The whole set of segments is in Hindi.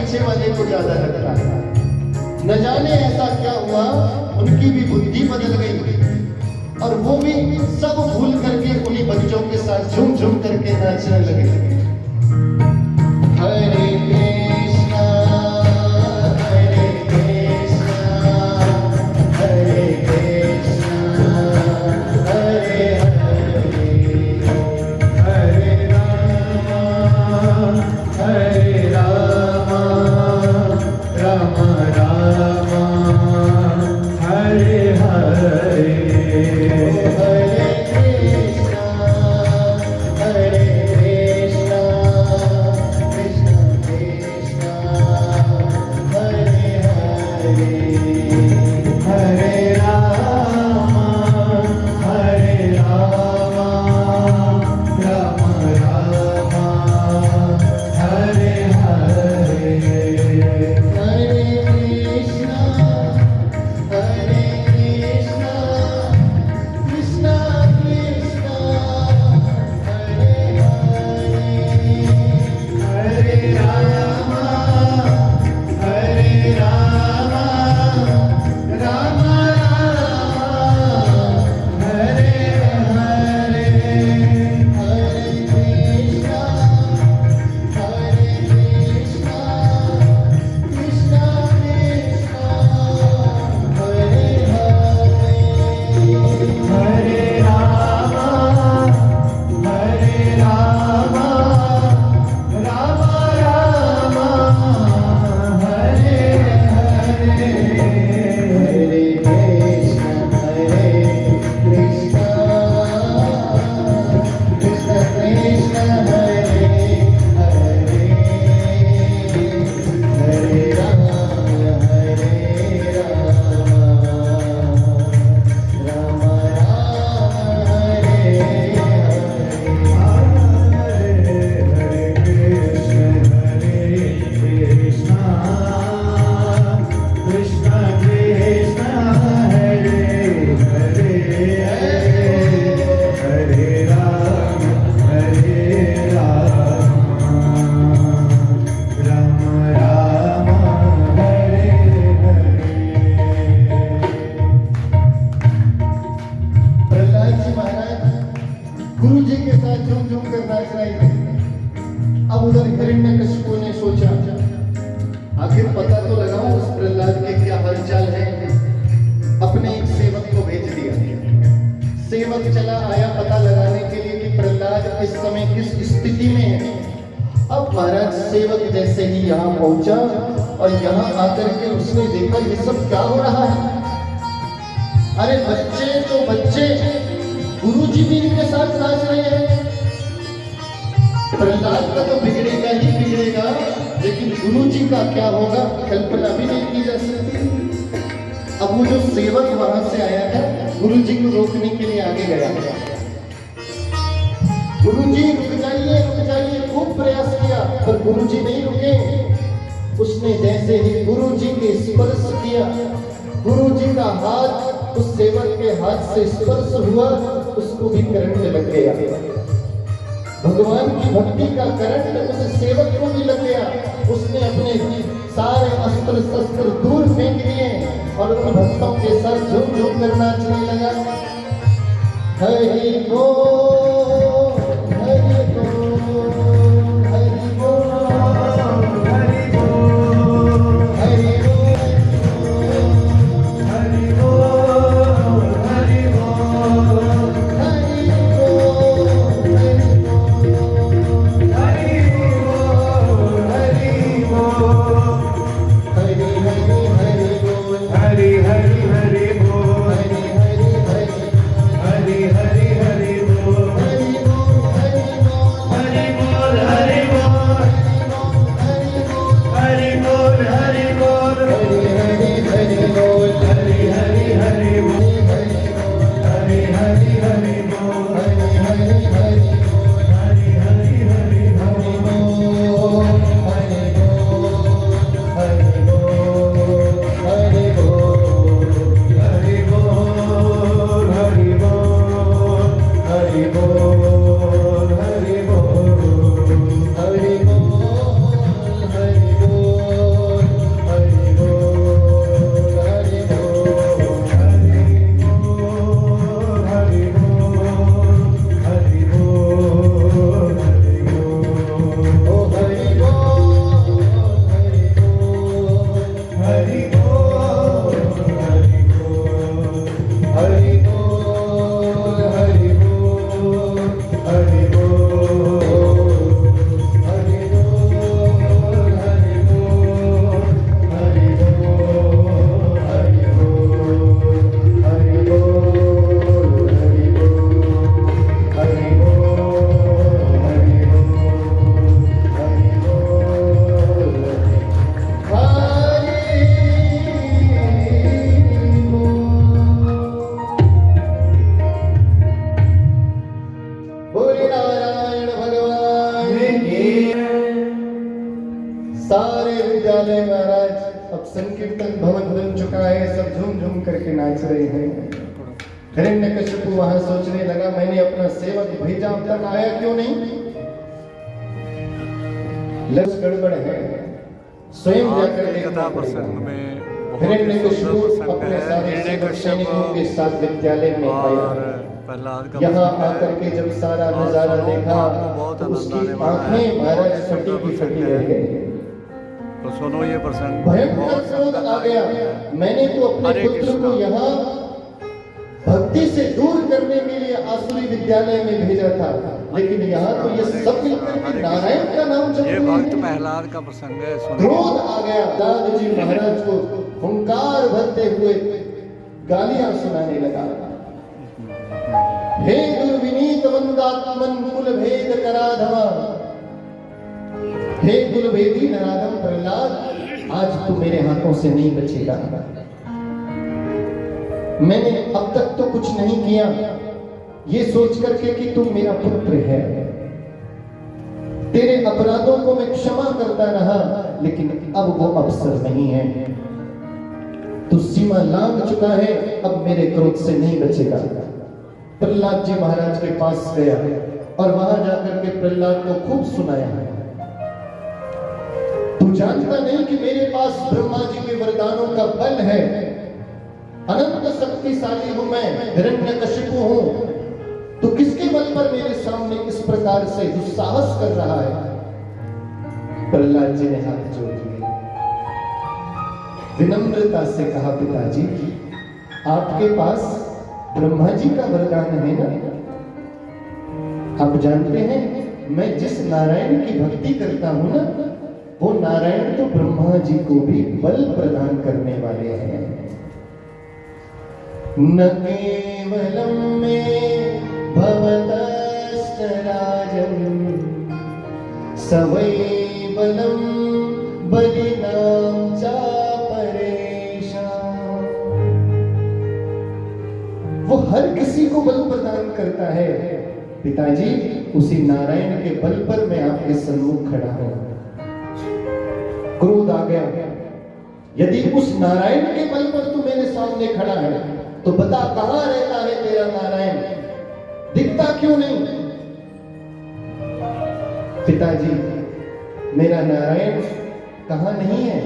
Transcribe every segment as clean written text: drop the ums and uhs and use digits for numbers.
पीछे वाले को ज्यादा लगता है। न जाने ऐसा क्या हुआ, उनकी भी बुद्धि बदल गई और वो भी सब भूल करके उन्हीं बच्चों के साथ झूम झूम करके नाचने लगे। हरे कृष्णा हरे कृष्णा हरे कृष्णा हरे हरे हरे राम राम राम हरे हरे हरे कृष्णा हरे कृष्णा कृष्णा कृष्णा हरे हरे हरे राम राम राम हरे हरे हरे कृष्णा कृष्णा कृष्णा हरे हरे हरे राम राम हरे हरे हरे कृष्णा कृष्णा कृष्णा हरे हरे हरे राम राम राम हरे हरे हरे कृष्णा कृष्णा कृष्णा कृष्णा हरे हरे हरे राम राम हरे कृष्णा कृष्णा हरे हरे हरे राम राम राम हरे हरे। प्रहलाद जी महाराज गुरु जी के साथ झूम झूम कर नाच रहे थे। अब उधर हिरण्यकशिपु ने सोचा आखिर पता तो लगाऊं उस प्रहलाद के क्या हालचाल है। अपने एक सेवक को भेज दिया। सेवक चला आया पता लगाने के लिए कि प्रहलाद इस समय किस स्थिति में है। अब महाराज सेवक जैसे ही यहाँ पहुंचा और यहाँ आकर के उसने देखा ये सब क्या हो रहा है। अरे बच्चे तो बच्चे, गुरु जी भी इनके साथ नाच रहे हैं। प्रहलाद का तो बिगड़ेगा ही बिगड़ेगा, लेकिन गुरु जी का क्या होगा कल्पना भी नहीं की जा सकती। अब वो जो सेवक वहां से आया था, गुरु जी को रोकने के लिए आगे गया। गुरु जी रुक जाइए, खूब प्रयास किया पर गुरु जी नहीं रुके। उसने जैसे ही गुरु जी के स्पर्श किया, गुरु जी का हाथ उस सेवक के हाथ से स्पर्श हुआ, उसको भी करंट लग गया। भगवान की भक्ति का करंट उस सेवक को भी लग गया। उसने अपने सारे अस्त्र शस्त्र दूर फेंक दिए और उन भक्तों के साथ झूम झूम कर नाचने लगा। हरि बोल हरि बोल हरि बोल हरि बोल हरि बोल हरि बोल हरि हरि हरि बोल संकीर्तन भवन बन चुका है, सब झूम झूम करके नाच रहे हैं। हिरण्यकशिपु वहां सोचने लगा, मैंने अपना सेवक भेजा, अब तक आया क्यों नहीं? लक्ष्य गड़बड़ है, स्वयं जाकर देखना पड़ेगा। हिरण्यकशिपु अपने सारे सैनिकों के साथ विद्यालय में आया। यहाँ आकर के जब सारा नजारा देखा तो उसकी आंखें महाराज फटी की फटी रह गई। तो सुनो ये प्रसंग, भयंकर क्रोध आ गया। मैंने तो अपने पुत्र को यहाँ भक्ति से दूर करने के लिए आसुरी विद्यालय में भेजा था, लेकिन यहाँ तो ये सब मिलकर के नारायण का नाम जप रहे हैं। ये भक्त प्रहलाद का प्रसंग है। क्रोध आ गया, दाद जी महाराज को हुंकार भरते हुए गालियां सुनाने लगा। हे दुर्विनीत वंदात्मन कुल भेद कराधमा, हे कुल भेदी नराधम प्रहलाद, आज तू मेरे हाथों से नहीं बचेगा। मैंने अब तक तो कुछ नहीं किया, ये सोच करके कि तू मेरा पुत्र है। तेरे अपराधों को मैं क्षमा करता रहा, लेकिन अब वो अवसर नहीं है। तू सीमा लांघ चुका है, अब मेरे क्रोध से नहीं बचेगा। प्रहलाद जी महाराज के पास गया और वहां जाकर के प्रहलाद को खूब सुनाया। तू जानता नहीं कि मेरे पास ब्रह्मा जी के वरदानों का बल है, अनंत शक्तिशाली हूं मैं, हिरण्यकशिपु हूं। तो किसके बल पर मेरे सामने इस प्रकार से दुस्साहस कर रहा है? प्रहलाद जी ने हाथ जोड़ दिए, विनम्रता से कहा, पिताजी आपके पास ब्रह्मा जी का वरदान है ना? आप जानते हैं मैं जिस नारायण की भक्ति करता हूं ना, वो नारायण तो ब्रह्मा जी को भी बल प्रदान करने वाले हैं। न केवलम में भवतश्च राजन् सवै बलम बलिनां च परेषां। वो हर किसी को बल प्रदान करता है। पिताजी उसी नारायण के बल पर मैं आपके सम्मुख खड़ा हूं। क्रोध आ गया, यदि उस नारायण के बल पर तू मेरे सामने खड़ा है तो बता कहां रहता है तेरा नारायण, दिखता क्यों नहीं? पिताजी मेरा नारायण कहां नहीं है,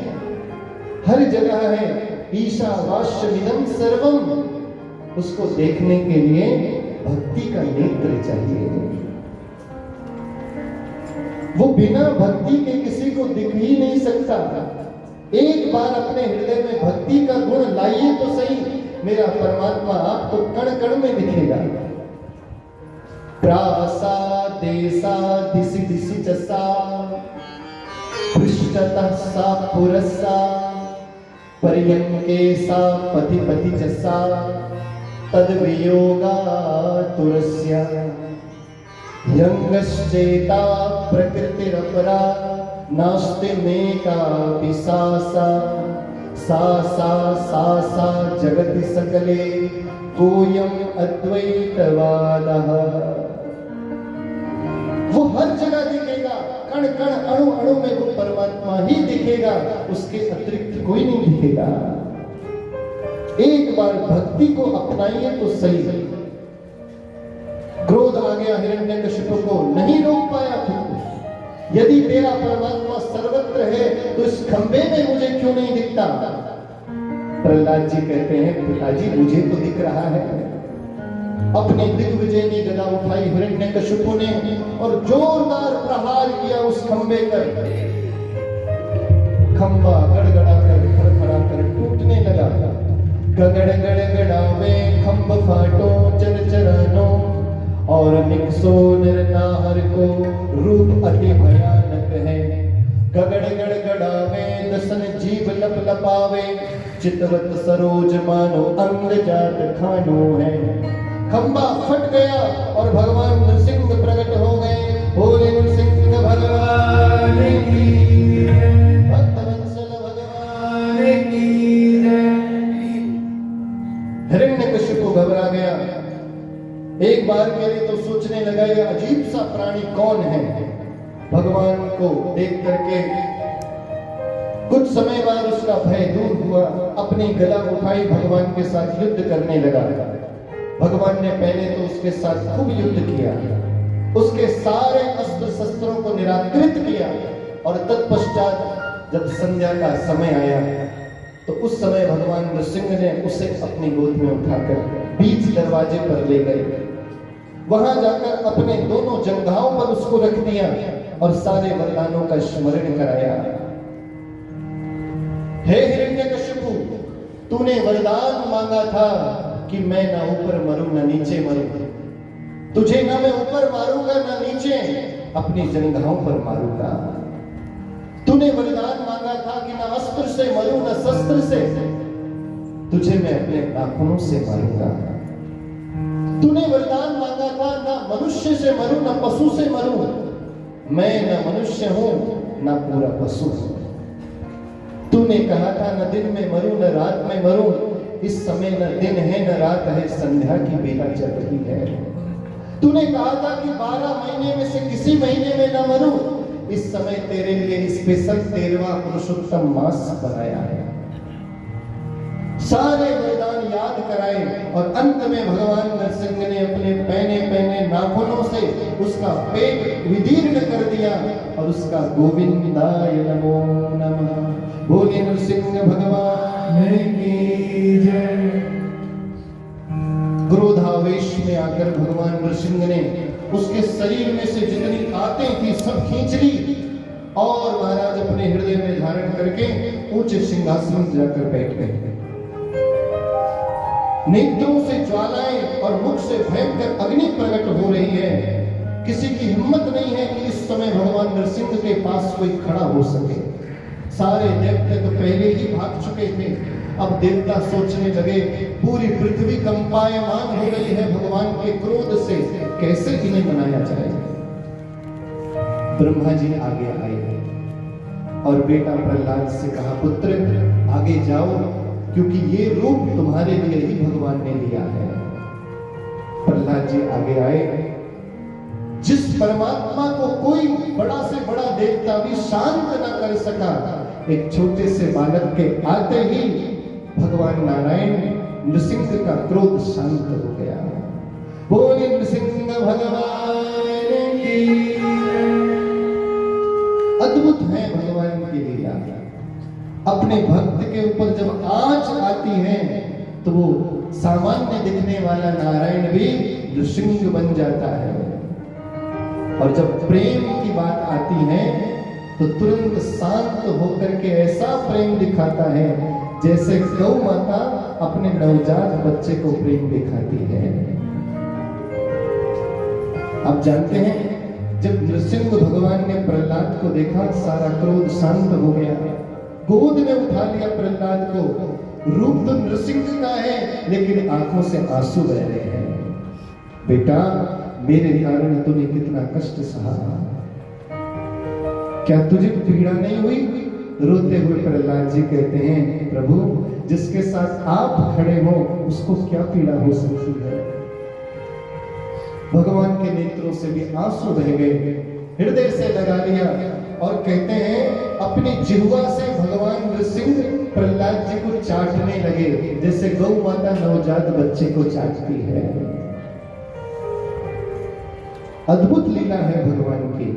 हर जगह है। ईशावास्यमिदं सर्वम, उसको देखने के लिए भक्ति का नेत्र चाहिए। वो बिना भक्ति के किसी को दिख ही नहीं सकता। एक बार अपने हृदय में भक्ति का गुण लाइए तो सही, मेरा परमात्मा आपको कण कण में दिखेगा। प्रासा देसा दिशि दिशि जसा पृष्ठतः सा पुरसा पर्यंके सा पति पति जसा तद वियोगा तुरस्या यंगश्चेता प्रकृतिरपरा नास्ति में का पिसासा सा सा सा सा जगति सकले कोयम अद्वैतवादः। वो हर जगह दिखेगा, कण कण अणु अणु में वो परमात्मा ही दिखेगा, उसके अतिरिक्त कोई नहीं दिखेगा। एक बार भक्ति को अपनाइए तो सही। क्रोध आ गया हिरण्यकशिपु को, नहीं रोक पाया खुद। यदि तेरा परमात्मा सर्वत्र है तो इस खंबे में मुझे क्यों नहीं दिखता? प्रहलाद जी कहते हैं, पिताजी मुझे तो दिख रहा है। अपने दिग्विजयी गदा उठाई हिरण्यकशिपु ने और जोरदार प्रहार किया उस खंबे पर। खंबा गड़गड़ा कर खड़खड़ा कर टूटने लगा। गगड़ गड़गड़ावे खंब फाटो चरचरानो और निकसो निर्नाहर को रूप अति भयानक है। गगड़ गड़गड़ावे दसन जीव लप लपावे चितवत सरोज मानो अंग जात खानो है। खंबा फट गया और भगवान नृसिंह प्रकट हो गए। बोले नृसिंह भगवान की, भक्तवत्सल भगवान की। हिरण्यकशिपु घबरा गया। एक बार के लिए तो सोचने लगा ये अजीब सा प्राणी कौन है। भगवान को देख करके कुछ समय बाद उसका भय दूर हुआ, अपनी गदा उठाई, भगवान के साथ युद्ध करने लगा। भगवान ने पहले तो उसके साथ खूब युद्ध किया, उसके सारे अस्त्र शस्त्रों को निराकृत किया, और तत्पश्चात जब संध्या का समय आया तो उस समय भगवान नृसिंह ने उसे अपनी गोद में उठाकर बीच दरवाजे पर ले गए। वहां जाकर अपने दोनों जंघाओं पर उसको रख दिया और सारे वरदानों का स्मरण कराया। हे हिरण्यकशिपु, तूने वरदान मांगा था कि मैं ना ऊपर मरूं ना नीचे मरूं, तुझे ना मैं ऊपर मारूंगा ना नीचे, अपनी जंघाओं पर मारूंगा। तूने वरदान मांगा था कि ना अस्त्र से मरूं ना शस्त्र से, तुझे मैं अपने नाखूनों से मारूंगा। तूने वरदान मांगा था ना मनुष्य से मरूं ना पशु से मरूं, मैं ना मनुष्य हूं ना पूरा पशु हूं। तूने कहा था न दिन में मरूं न रात में मरूं, इस समय न दिन है न रात है, संध्या की बेला चल रही है। तूने कहा था कि 12 महीने में से किसी महीने में न मरूं, इस समय तेरे लिए स्पेशल 13वां पुरुषोत्तम मास बनाया है। सारे वरदान याद कराए और अंत में भगवान नरसिंह ने अपने पहने पहने नाखूनों से उसका पेट विदीर्ण कर दिया और उसका गोविंदाय नमो नमः बोले नरसिंह भगवान की जय। क्रोधावेश में आकर भगवान नरसिंह ने उसके शरीर में से जितनी आंतें थी सब खींच ली और महाराज अपने हृदय में धारण करके ऊंचे सिंहासन जाकर बैठ गए। नेत्रों से ज्वालाएं और मुख से भयंकर अग्नि प्रकट हो रही है। किसी की हिम्मत नहीं है कि इस समय भगवान नरसिंह के पास कोई खड़ा हो सके। सारे देवता तो पहले ही भाग चुके थे। अब देवता सोचने लगे पूरी पृथ्वी कंपायमान हो रही है भगवान के क्रोध से, कैसे इन्हें मनाया जाए। ब्रह्मा जी आगे आए और बेटा प्रहलाद से कहा, पुत्र आगे जाओ, क्योंकि ये रूप तुम्हारे लिए ही भगवान ने लिया है। प्रहलाद जी आगे आए। जिस परमात्मा को कोई बड़ा से बड़ा देवता भी शांत न कर सका, एक छोटे से बालक के आते ही भगवान नारायण नृसिंह का क्रोध शांत हो गया। बोले नृसिंह भगवान की। अद्भुत है भगवान की लीला। अपने भक्त के ऊपर जब आंच आती है तो वो सामान्य दिखने वाला नारायण भी नृसिंह बन जाता है, और जब प्रेम की बात आती है तो तुरंत शांत होकर के ऐसा प्रेम दिखाता है जैसे गौ माता अपने नवजात बच्चे को प्रेम दिखाती है। आप जानते हैं जब नृसिंह भगवान ने प्रहलाद को देखा, सारा क्रोध शांत हो गया, गोद में उठा लिया प्रहलाद को। रूप तो नृसिंह का है लेकिन आंखों से आंसू बह रहे हैं। बेटा मेरे कारण तूने कितना कष्ट सहा, क्या तुझे पीड़ा नहीं हुई? रोते हुए प्रहलाद जी कहते हैं, प्रभु जिसके साथ आप खड़े हो उसको क्या पीड़ा हो सकती है। भगवान के नेत्रों से भी आंसू बह गए, हृदय से लगा लिया और कहते हैं अपनी जिह्वा से भगवान नृसिंह प्रहलाद जी को चाटने लगे जैसे गौ माता नवजात बच्चे को चाटती है। अद्भुत लीला है भगवान की।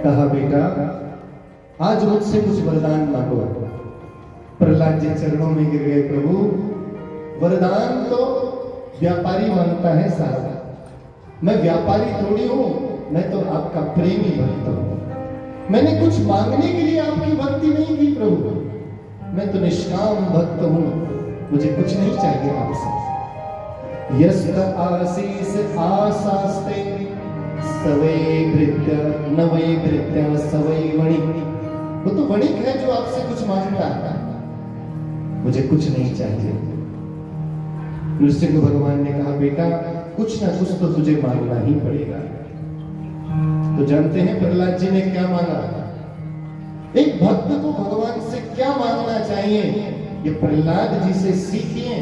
कहा बेटा आज मुझसे कुछ वरदान मांगो। प्रहलाद जी चरणों में गिर गए, प्रभु वरदान तो व्यापारी मांगता है साहब, मैं व्यापारी थोड़ी हूं, मैं तो आपका प्रेमी भक्त हूं। मैंने कुछ मांगने के लिए आपकी भक्ति नहीं की प्रभु, मैं तो निष्काम भक्त हूं, मुझे कुछ नहीं चाहिए आपसे। यस्त आशीष आशास्ते सवै भृत्य नवै भृत्य सवै वणिक। वो तो वणिक है जो आपसे कुछ मांगता है, मुझे कुछ नहीं चाहिए। नृसिंह भगवान ने कहा बेटा कुछ ना कुछ तो तुझे मांगना ही पड़ेगा। तो जानते हैं प्रहलाद जी ने क्या मांगा? एक भक्त को भगवान से क्या मांगना चाहिए ये प्रहलाद जी से सीखिए।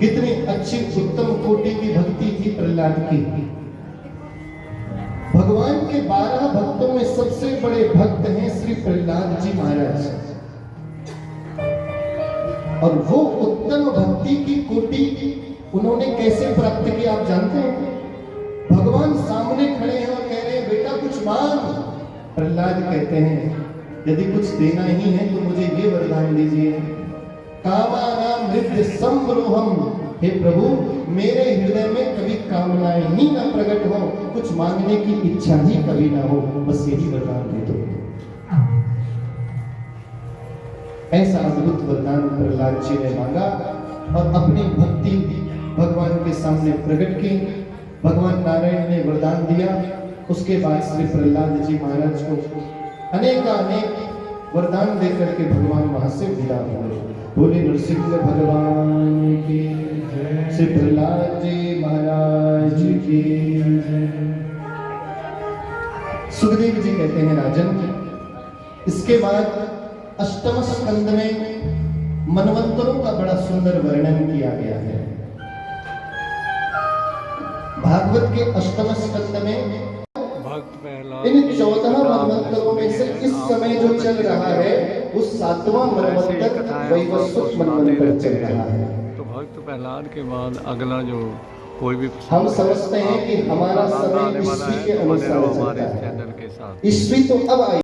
कितनी अच्छी उत्तम कोटि की भक्ति थी प्रहलाद की। भगवान के 12 भक्तों में सबसे बड़े भक्त हैं श्री प्रहलाद जी महाराज। और वो उत्तम भक्ति की कोटि उन्होंने कैसे प्राप्त की आप जानते हैं? भगवान सामने खड़े हैं और कह रहे हैं बेटा कुछ मांग। प्रहलाद कहते हैं यदि कुछ देना ही है तो मुझे ये वरदान दीजिए, कामानां हृदय संभ्रोहम। हे प्रभु मेरे हृदय में कभी कामनाएं ही ना प्रकट हो, कुछ मांगने की इच्छा ही कभी ना हो, बस यही वरदान दे दो। ऐसा अद्भुत वरदान प्रहलाद जी ने मांगा और अपनी भक्ति भगवान के सामने प्रकट की। भगवान नारायण ने वरदान दिया। उसके बाद श्री प्रहलाद जी महाराज को अनेक वरदान देकर के भगवान वहां से विदा हुए। बोले नृसिंह भगवान की जय, श्री प्रहलाद जी महाराज की जय। सुखदेव जी कहते हैं राजन, इसके बाद अष्टम स्कंद में मनवंतरों का बड़ा सुंदर वर्णन किया गया है। भागवत के अष्टम स्कंद में भक्त प्रहलाद इन 14 मनवंतरों में से इस समय जो चल रहा है वो 7वां मनवंतर वैवस्वत मनवंतर चल रहा है। तो भक्त प्रहलाद के बाद अगला जो कोई भी हम समझते हैं कि हमारा समय आने वाला ईस्वी है के तो बने रहो अनुसार हमारे चलता है। चैनल के साथ। ईस्वी तो अब आई।